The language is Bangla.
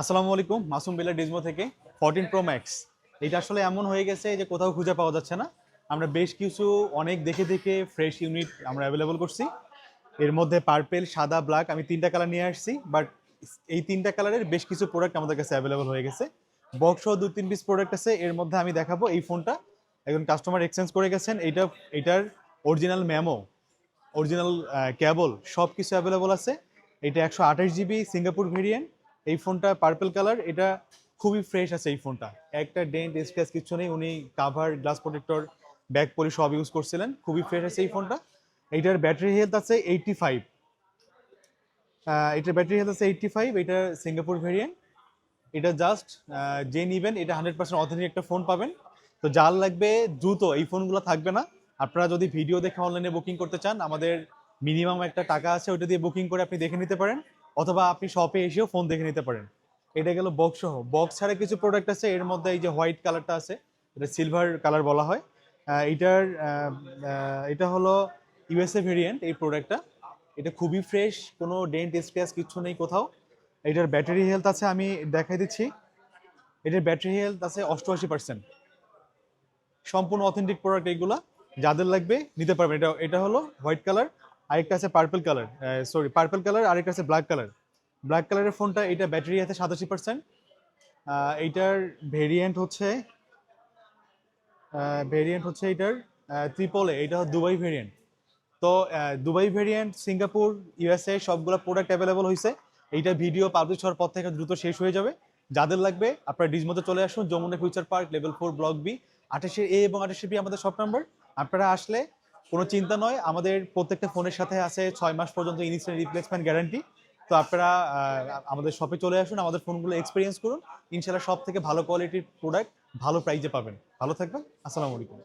আসসালামু আলাইকুম, মাসুম বিল্লাহ ডিজমো থেকে 14 প্রো ম্যাক্স। এটা আসলে এমন হয়ে গেছে যে কোথাও খুঁজে পাওয়া যাচ্ছে না। আমরা বেশ কিছু অনেক দেখে দেখে ফ্রেশ ইউনিট আমরা অ্যাভেলেবল করছি। এর মধ্যে পার্পেল, সাদা, ব্ল্যাক আমি তিনটা কালার নিয়ে আসছি, বাট এই তিনটা কালারের বেশ কিছু প্রোডাক্ট আমাদের কাছে অ্যাভেলেবল হয়ে গেছে। বক্স সহ 2-3 পিস প্রোডাক্ট আছে। এর মধ্যে আমি দেখাবো এই ফোনটা একজন কাস্টমার এক্সচেঞ্জ করে গেছেন। এটার অরিজিনাল মেমো, অরিজিনাল কেবল সব কিছু অ্যাভেলেবল আছে। এটা 128 জিবি সিঙ্গাপুর ভেরিয়েন্ট। এই ফোনটা পার্পল কালার। এটা খুবই ফ্রেশ আছে এই ফোনটা, একটা ডেন্ট স্ক্র্যাচ কিছু নেই। উনি cover, glass protector, back poly সব ইউজ করছিলেন। খুবই ফ্রেশ আছে এই ফোনটা। এইটার ব্যাটারি হেলথ আছে 85। এটার ব্যাটারি হেলথ আছে 85। এটা সিঙ্গাপুর ভেরিয়েন্ট। এটা জাস্ট যে নিবেন এটা 100% অথেন্টিক একটা ফোন পাবেন। তো যার লাগবে দ্রুত, এই ফোনগুলো থাকবে না। আপনারা যদি ভিডিও দেখে অনলাইনে বুকিং করতে চান, আমাদের মিনিমাম একটা টাকা আছে, ওইটা দিয়ে বুকিং করে আপনি দেখে নিতে পারেন, অথবা আপনি শপে এসেও ফোন দেখে নিতে পারেন। এটা গেল বক্স সহ। বক্স ছাড়া কিছু প্রোডাক্ট আছে। এর মধ্যে এই যে হোয়াইট কালারটা আছে, এটা সিলভার কালার বলা হয়। এটা হলো ইউএসএ ভেরিয়েন্ট এই প্রোডাক্টটা। এটা খুবই ফ্রেশ, কোনো ডেন্ট স্ক্র্যাচ কিছু নেই কোথাও। এটার ব্যাটারি হেলথ আছে, আমি দেখাই দিচ্ছি। এটার ব্যাটারি হেলথ আছে 88%। সম্পূর্ণ অথেন্টিক প্রোডাক্ট এইগুলা। যাদের লাগবে নিতে পারবেন। এটা এটা হলো হোয়াইট কালার, আরেকটা আছে পার্পল কালার, পার্পল কালার, আরেকটা আছে ব্ল্যাক কালার। ব্ল্যাক কালারের ফোনটা, এটা ব্যাটারি আছে 87%। এইটার ভেরিয়েন্ট হচ্ছে এটার ট্রিপল এ। এটা দুবাই ভেরিয়েন্ট। তো দুবাই ভেরিয়েন্ট, সিঙ্গাপুর, ইউএসএ সবগুলো প্রোডাক্ট অ্যাভেলেবল হয়েছে। এইটা ভিডিও পাবলিশ হওয়ার পর থেকে দ্রুত শেষ হয়ে যাবে। যাদের লাগবে আপনারা ডিজমোতে চলে আসুন, Jamuna Future Park, level 4, block B, 28A এবং 28B আমাদের শপ নাম্বার। আপনারা আসলে কোনো চিন্তা নয়, আমাদের প্রত্যেকটা ফোনের সাথে আছে 6 মাস পর্যন্ত ইনস্ট্যান্ট রিপ্লেসমেন্ট গ্যারান্টি। তো আপনারা আমাদের শপে চলে আসুন, আমাদের ফোনগুলো এক্সপিরিয়েন্স করুন। ইনশাল্লাহ সব থেকে ভালো কোয়ালিটির প্রোডাক্ট ভালো প্রাইজে পাবেন। ভালো থাকবেন। আসসালামু আলাইকুম।